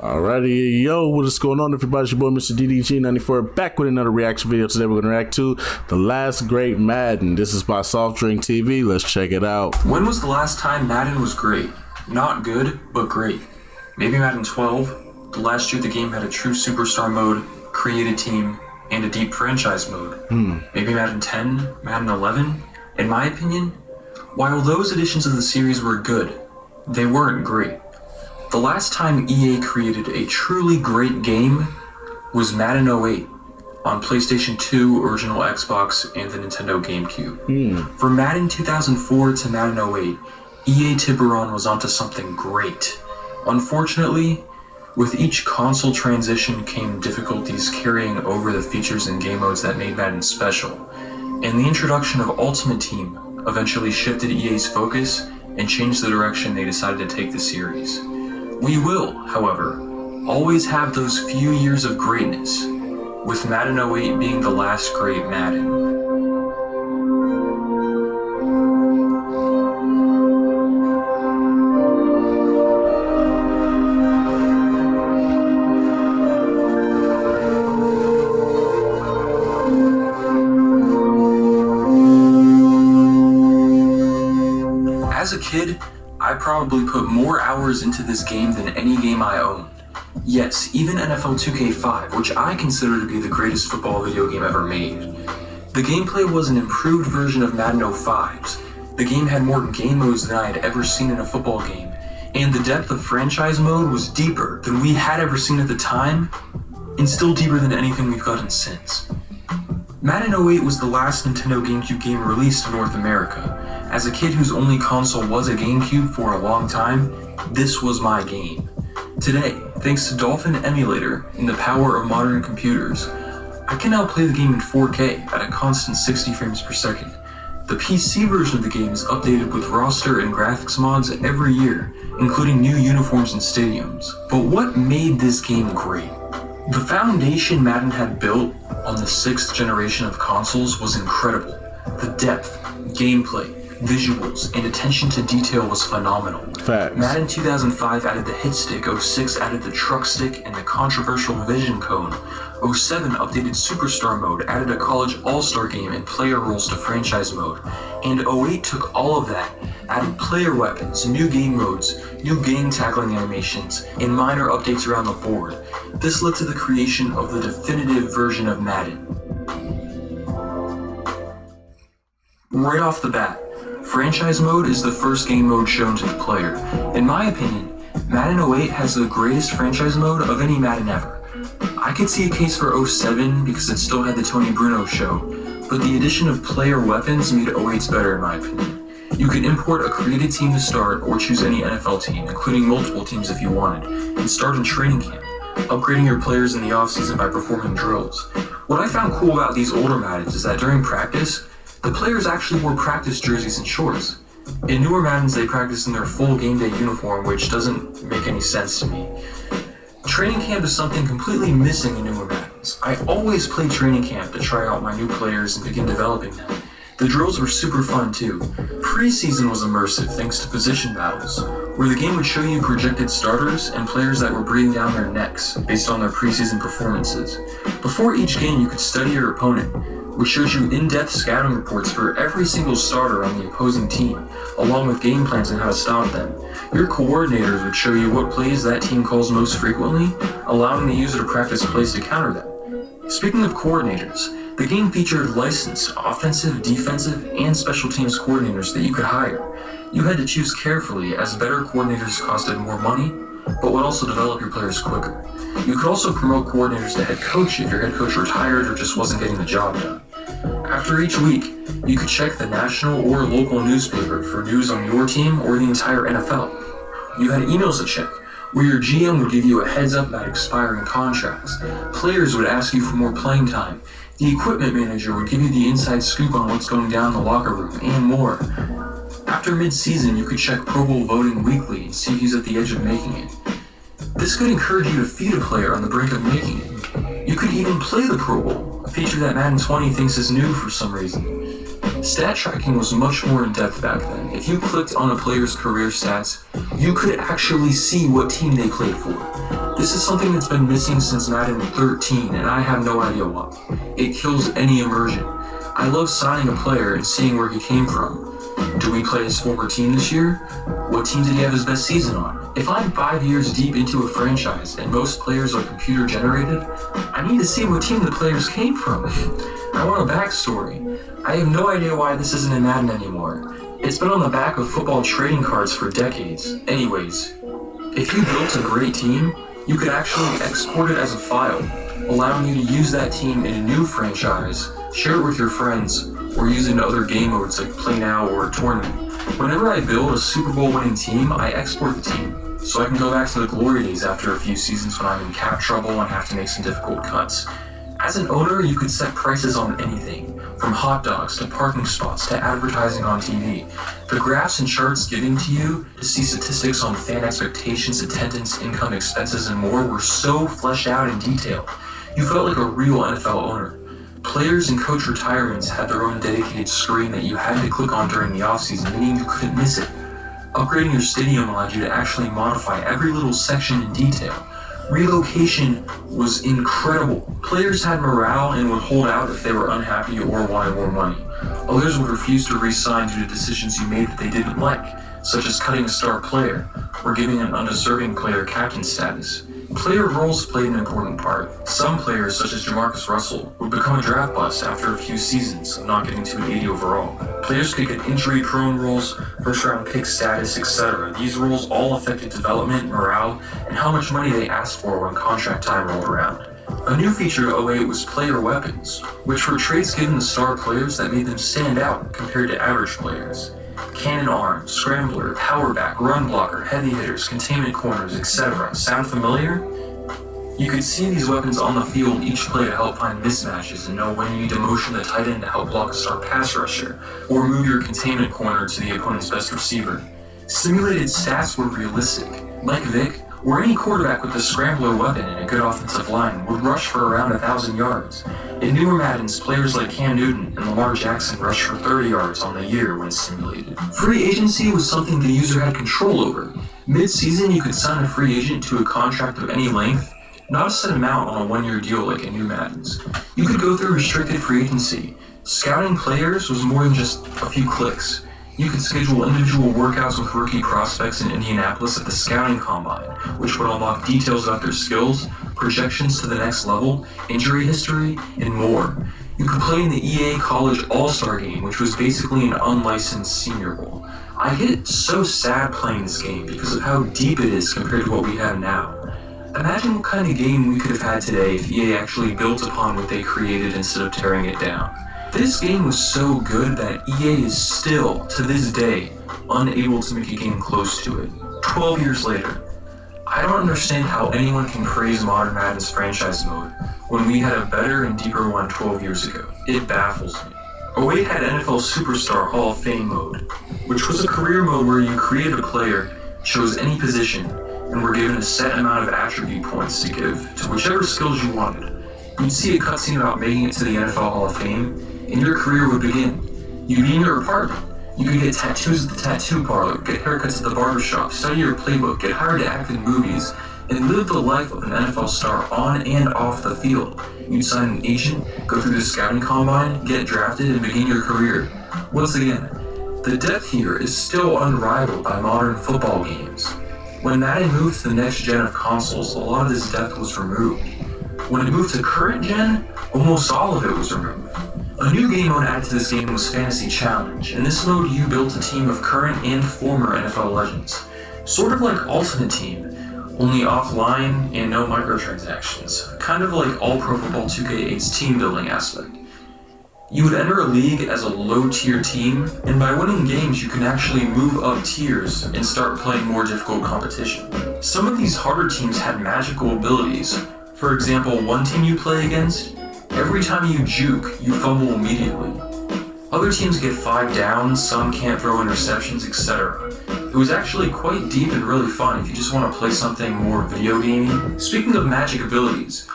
Alrighty, yo, what is going on, everybody? It's your boy, Mr. DDG94, back with another reaction video. Today we're going to react to The Last Great Madden. This is by Soft Drink TV. Let's check it out. When was the last time Madden was great? Not good, but great. Maybe Madden 12. The last year the game had a true superstar mode, created team, and a deep franchise mode. Maybe Madden 10, Madden 11. In my opinion, while those editions of the series were good, they weren't great. The last time EA created a truly great game was Madden 08 on PlayStation 2, original Xbox, and the Nintendo GameCube. From Madden 2004 to Madden 08, EA Tiburon was onto something great. Unfortunately, with each console transition came difficulties carrying over the features and game modes that made Madden special, and the introduction of Ultimate Team eventually shifted EA's focus and changed the direction they decided to take the series. We will, however, always have those few years of greatness, with Madden 08 being the last great Madden. As a kid, I probably put more hours into this game than any game I owned. Yes, even NFL 2K5, which I consider to be the greatest football video game ever made. The gameplay was an improved version of Madden 05's. The game had more game modes than I had ever seen in a football game, and the depth of franchise mode was deeper than we had ever seen at the time, and still deeper than anything we've gotten since. Madden 08 was the last Nintendo GameCube game released in North America. As a kid whose only console was a GameCube for a long time, this was my game. Today, thanks to Dolphin Emulator and the power of modern computers, I can now play the game in 4K at a constant 60 frames per second. The PC version of the game is updated with roster and graphics mods every year, including new uniforms and stadiums. But what made this game great? The foundation Madden had built on the 6th generation of consoles was incredible. The depth, gameplay, visuals, and attention to detail was phenomenal. Facts. Madden 2005 added the hit stick, 06 added the truck stick and the controversial vision cone, 07 updated superstar mode, added a college all-star game and player roles to franchise mode, and 08 took all of that, added player weapons, new game modes, new game tackling animations, and minor updates around the board. This led to the creation of the definitive version of Madden. Right off the bat, franchise mode is the first game mode shown to the player. In my opinion, Madden 08 has the greatest franchise mode of any Madden ever. I could see a case for 07 because it still had the Tony Bruno show, but the addition of player weapons made 08's better in my opinion. You could import a created team to start or choose any NFL team, including multiple teams if you wanted, and start in training camp, upgrading your players in the offseason by performing drills. What I found cool about these older Maddens is that during practice, the players actually wore practice jerseys and shorts. In newer Maddens, they practice in their full game day uniform, which doesn't make any sense to me. Training camp is something completely missing in newer Maddens. I always play training camp to try out my new players and begin developing them. The drills were super fun too. Preseason was immersive thanks to position battles, where the game would show you projected starters and players that were breathing down their necks based on their preseason performances. Before each game, you could study your opponent, which shows you in-depth scouting reports for every single starter on the opposing team, along with game plans on how to stop them. Your coordinators would show you what plays that team calls most frequently, allowing the user to practice plays to counter them. Speaking of coordinators, the game featured licensed offensive, defensive, and special teams coordinators that you could hire. You had to choose carefully as better coordinators costed more money, but would also develop your players quicker. You could also promote coordinators to head coach if your head coach retired or just wasn't getting the job done. After each week, you could check the national or local newspaper for news on your team or the entire NFL. You had emails to check, where your GM would give you a heads up about expiring contracts. Players would ask you for more playing time. The equipment manager would give you the inside scoop on what's going down in the locker room, and more. After mid-season, you could check Pro Bowl voting weekly and see who's at the edge of making it. This could encourage you to feed a player on the brink of making it. You could even play the Pro Bowl, a feature that Madden 20 thinks is new for some reason. Stat tracking was much more in-depth back then. If you clicked on a player's career stats, you could actually see what team they played for. This is something that's been missing since Madden 13, and I have no idea why. It kills any immersion. I love signing a player and seeing where he came from. Do we play his former team this year? What team did he have his best season on? If I'm 5 years deep into a franchise and most players are computer generated, I need to see what team the players came from. I want a backstory. I have no idea why this isn't in Madden anymore. It's been on the back of football trading cards for decades. Anyways, if you built a great team, you could actually export it as a file, allowing you to use that team in a new franchise, share it with your friends, or use it in other game modes like Play Now or a tournament. Whenever I build a Super Bowl winning team, I export the team, so I can go back to the glory days after a few seasons when I'm in cap trouble and have to make some difficult cuts. As an owner, you could set prices on anything, from hot dogs to parking spots to advertising on TV. The graphs and charts given to you to see statistics on fan expectations, attendance, income, expenses, and more were so fleshed out in detail. You felt like a real NFL owner. Players and coach retirements had their own dedicated screen that you had to click on during the offseason, meaning you couldn't miss it. Upgrading your stadium allowed you to actually modify every little section in detail. Relocation was incredible. Players had morale and would hold out if they were unhappy or wanted more money. Others would refuse to re-sign due to decisions you made that they didn't like, such as cutting a star player or giving an undeserving player captain status. Player roles played an important part. Some players, such as Jamarcus Russell, would become a draft bust after a few seasons of not getting to an 80 overall. Players could get injury-prone roles, first-round pick status, etc. These roles all affected development, morale, and how much money they asked for when contract time rolled around. A new feature to 08 was player weapons, which were traits given to star players that made them stand out compared to average players. Cannon arm, scrambler, power back, run blocker, heavy hitters, containment corners, etc. Sound familiar? You could see these weapons on the field each play to help find mismatches and know when you need to motion the tight end to help block a star pass rusher, or move your containment corner to the opponent's best receiver. Simulated stats were realistic. Like Vic, or any quarterback with a scrambler weapon and a good offensive line would rush for around 1,000 yards. In newer Maddens, players like Cam Newton and Lamar Jackson rushed for 30 yards on the year when simulated. Free agency was something the user had control over. Mid-season, you could sign a free agent to a contract of any length, not a set amount on a one-year deal like in new Maddens. You could go through restricted free agency. Scouting players was more than just a few clicks. You could schedule individual workouts with rookie prospects in Indianapolis at the Scouting Combine, which would unlock details about their skills, projections to the next level, injury history, and more. You could play in the EA College All-Star Game, which was basically an unlicensed Senior Bowl. I get so sad playing this game because of how deep it is compared to what we have now. Imagine what kind of game we could have had today if EA actually built upon what they created instead of tearing it down. This game was so good that EA is still, to this day, unable to make a game close to it. 12 years later. I don't understand how anyone can praise Modern Madden's franchise mode when we had a better and deeper one 12 years ago. It baffles me. 08 had NFL Superstar Hall of Fame mode, which was a career mode where you created a player, chose any position, and were given a set amount of attribute points to give to whichever skills you wanted. You'd see a cutscene about making it to the NFL Hall of Fame, and your career would begin. You'd be in your apartment. You could get tattoos at the tattoo parlor, get haircuts at the barbershop, study your playbook, get hired to act in movies, and live the life of an NFL star on and off the field. You'd sign an agent, go through the scouting combine, get drafted, and begin your career. Once again, the depth here is still unrivaled by modern football games. When Madden moved to the next gen of consoles, a lot of this depth was removed. When it moved to current gen, almost all of it was removed. A new game mode added to this game was Fantasy Challenge. In this mode, you built a team of current and former NFL legends. Sort of like Ultimate Team, only offline and no microtransactions. Kind of like All-Pro Football 2K8's team building aspect. You would enter a league as a low-tier team, and by winning games you can actually move up tiers and start playing more difficult competition. Some of these harder teams had magical abilities. For example, one team you play against, every time you juke, you fumble immediately. Other teams get 5 downs, some can't throw interceptions, etc. It was actually quite deep and really fun if you just want to play something more video gamey. Speaking of magic abilities,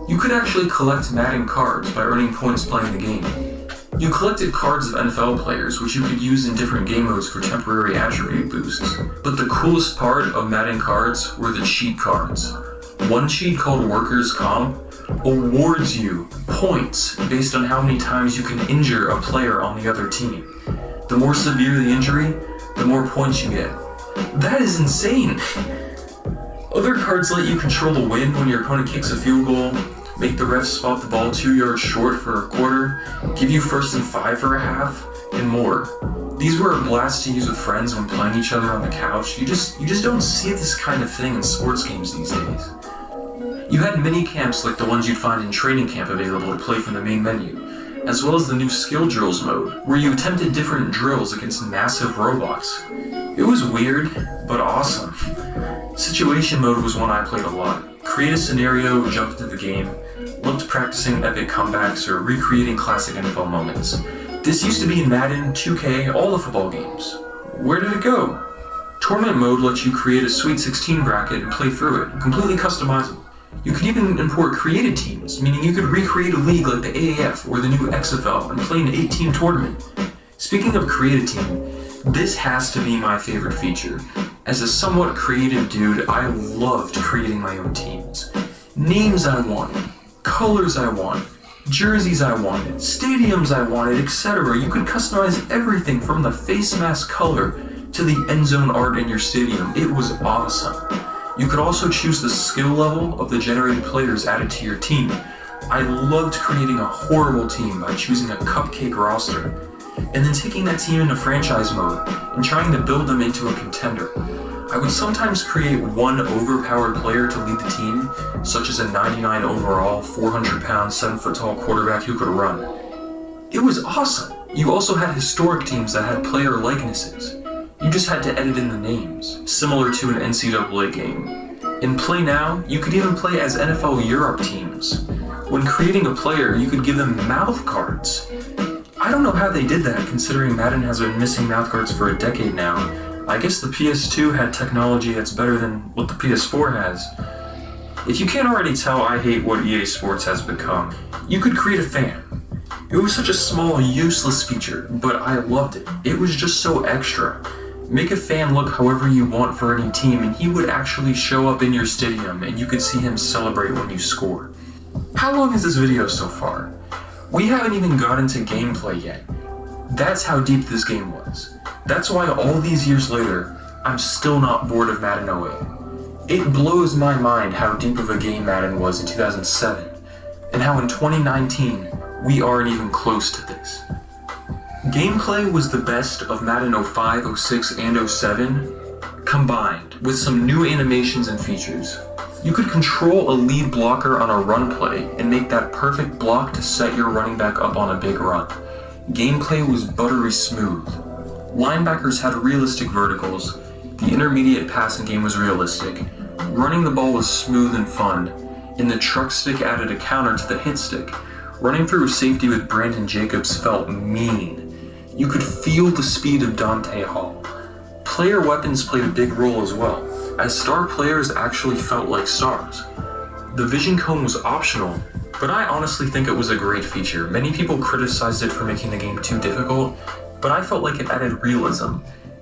you could actually collect Madden cards by earning points playing the game. You collected cards of NFL players, which you could use in different game modes for temporary attribute boosts. But the coolest part of Madden cards were the cheat cards. One cheat called Workers' Comp awards you points based on how many times you can injure a player on the other team. The more severe the injury, the more points you get. That is insane! Other cards let you control the wind when your opponent kicks a field goal, make the refs spot the ball 2 yards short for a quarter, give you 1st and 5 for a half, and more. These were a blast to use with friends when playing each other on the couch. You just don't see this kind of thing in sports games these days. You had mini camps like the ones you'd find in training camp available to play from the main menu, as well as the new skill drills mode, where you attempted different drills against massive robots. It was weird, but awesome. Situation mode was one I played a lot. Create a scenario, jump into the game, loved practicing epic comebacks or recreating classic NFL moments. This used to be in Madden, 2K, all the football games. Where did it go? Tournament mode lets you create a Sweet 16 bracket and play through it, completely customizable. You could even import created teams, meaning you could recreate a league like the AAF or the new XFL and play an 8-team tournament. Speaking of created team, this has to be my favorite feature. As a somewhat creative dude, I loved creating my own teams. Names I wanted, colors I wanted, jerseys I wanted, stadiums I wanted, etc. You could customize everything from the face mask color to the end zone art in your stadium. It was awesome. You could also choose the skill level of the generated players added to your team. I loved creating a horrible team by choosing a cupcake roster, and then taking that team into franchise mode and trying to build them into a contender. I would sometimes create one overpowered player to lead the team, such as a 99 overall, 400-pound, 7-foot-tall quarterback who could run. It was awesome. You also had historic teams that had player likenesses. You just had to edit in the names, similar to an NCAA game. In Play Now, you could even play as NFL Europe teams. When creating a player, you could give them mouth guards. I don't know how they did that, considering Madden has been missing mouth guards for a decade now. I guess the PS2 had technology that's better than what the PS4 has. If you can't already tell, I hate what EA Sports has become. You could create a fan. It was such a small, useless feature, but I loved it. It was just so extra. Make a fan look however you want for any team, and he would actually show up in your stadium, and you could see him celebrate when you score. How long is this video so far? We haven't even gotten to gameplay yet. That's how deep this game was. That's why all these years later, I'm still not bored of Madden 08. It blows my mind how deep of a game Madden was in 2007, and how in 2019, we aren't even close to this. Gameplay was the best of Madden 05, 06, and 07 combined, with some new animations and features. You could control a lead blocker on a run play and make that perfect block to set your running back up on a big run. Gameplay was buttery smooth. Linebackers had realistic verticals, the intermediate passing game was realistic, running the ball was smooth and fun, and the truck stick added a counter to the hit stick. Running through a safety with Brandon Jacobs felt mean. You could feel the speed of Dante Hall. Player weapons played a big role as well, as star players actually felt like stars. The vision cone was optional, but I honestly think it was a great feature. Many people criticized it for making the game too difficult, but I felt like it added realism.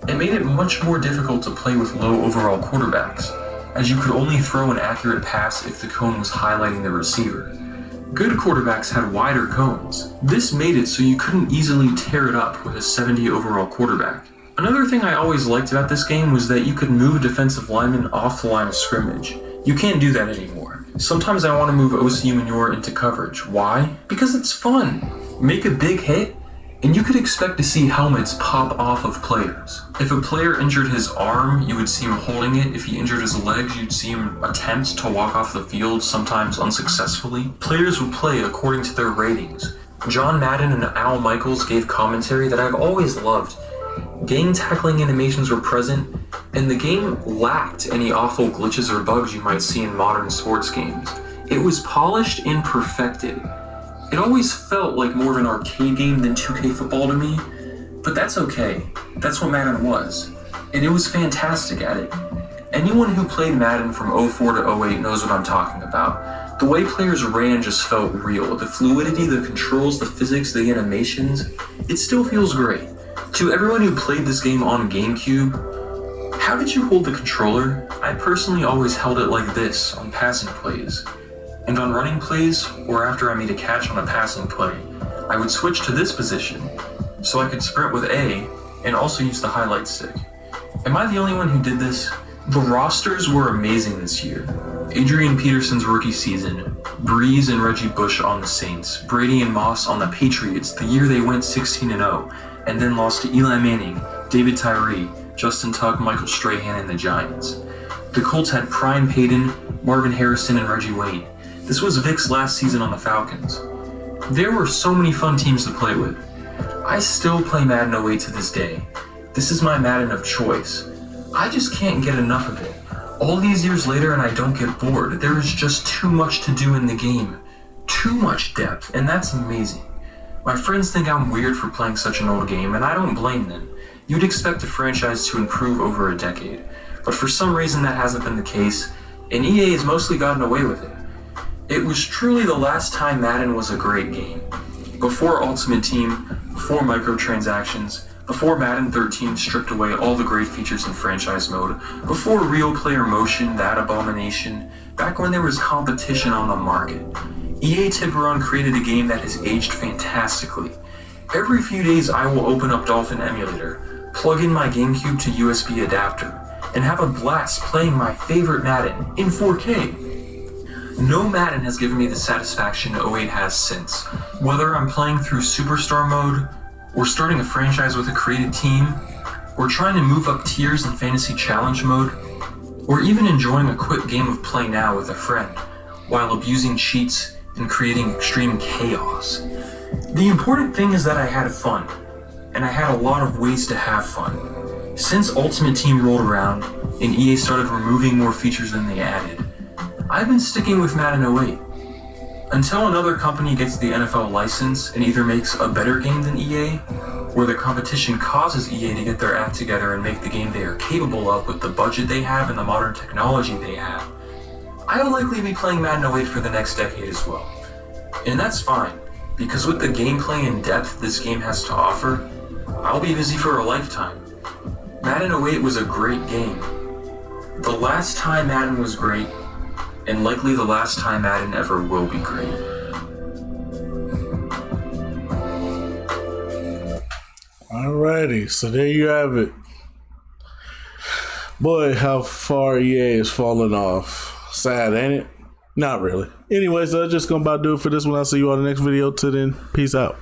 It made it much more difficult to play with low overall quarterbacks, as you could only throw an accurate pass if the cone was highlighting the receiver. Good quarterbacks had wider cones. This made it so you couldn't easily tear it up with a 70 overall quarterback. Another thing I always liked about this game was that you could move a defensive lineman off the line of scrimmage. You can't do that anymore. Sometimes I want to move OC Manure into coverage. Why? Because it's fun. Make a big hit, and you could expect to see helmets pop off of players. If a player injured his arm, you would see him holding it. If he injured his legs, you'd see him attempt to walk off the field, sometimes unsuccessfully. Players would play according to their ratings. John Madden and Al Michaels gave commentary that I've always loved. Game tackling animations were present, and the game lacked any awful glitches or bugs you might see in modern sports games. It was polished and perfected. It always felt like more of an arcade game than 2K football to me, but that's okay. That's what Madden was, and it was fantastic at it. Anyone who played Madden from 04 to 08 knows what I'm talking about. The way players ran just felt real. The fluidity, the controls, the physics, the animations, it still feels great. To everyone who played this game on GameCube, How did you hold the controller? I personally always held it like this on passing plays. And on running plays, or after I made a catch on a passing play, I would switch to this position so I could sprint with A and also use the highlight stick. Am I the only one who did this? The rosters were amazing this year. Adrian Peterson's rookie season, Breeze and Reggie Bush on the Saints, Brady and Moss on the Patriots the year they went 16-0, and then lost to Eli Manning, David Tyree, Justin Tuck, Michael Strahan, and the Giants. The Colts had Prime Payton, Marvin Harrison, and Reggie Wayne. This was Vic's last season on the Falcons. There were so many fun teams to play with. I still play Madden 08 to this day. This is my Madden of choice. I just can't get enough of it. All these years later and I don't get bored. There is just too much to do in the game. Too much depth, and that's amazing. My friends think I'm weird for playing such an old game, and I don't blame them. You'd expect a franchise to improve over a decade, but for some reason that hasn't been the case, and EA has mostly gotten away with it. It was truly the last time Madden was a great game. Before Ultimate Team, before microtransactions, before Madden 13 stripped away all the great features in franchise mode, before real player motion, that abomination, back when there was competition on the market, EA Tiburon created a game that has aged fantastically. Every few days I will open up Dolphin Emulator, plug in my GameCube to USB adapter, and have a blast playing my favorite Madden in 4K. No Madden has given me the satisfaction 08 has since. Whether I'm playing through Superstar mode, or starting a franchise with a created team, or trying to move up tiers in Fantasy Challenge mode, or even enjoying a quick game of Play Now with a friend, while abusing cheats and creating extreme chaos. The important thing is that I had fun, and I had a lot of ways to have fun. Since Ultimate Team rolled around, and EA started removing more features than they added, I've been sticking with Madden 08. Until another company gets the NFL license and either makes a better game than EA, or the competition causes EA to get their act together and make the game they are capable of with the budget they have and the modern technology they have, I'll likely be playing Madden 08 for the next decade as well. And that's fine, because with the gameplay and depth this game has to offer, I'll be busy for a lifetime. Madden 08 was a great game. The last time Madden was great, and likely the last time Madden ever will be great. Alrighty, so there you have it. Boy, how far EA has fallen off. Sad, ain't it? Not really. Anyways, that's just gonna about do it for this one. I'll see you on the next video. Till then, peace out.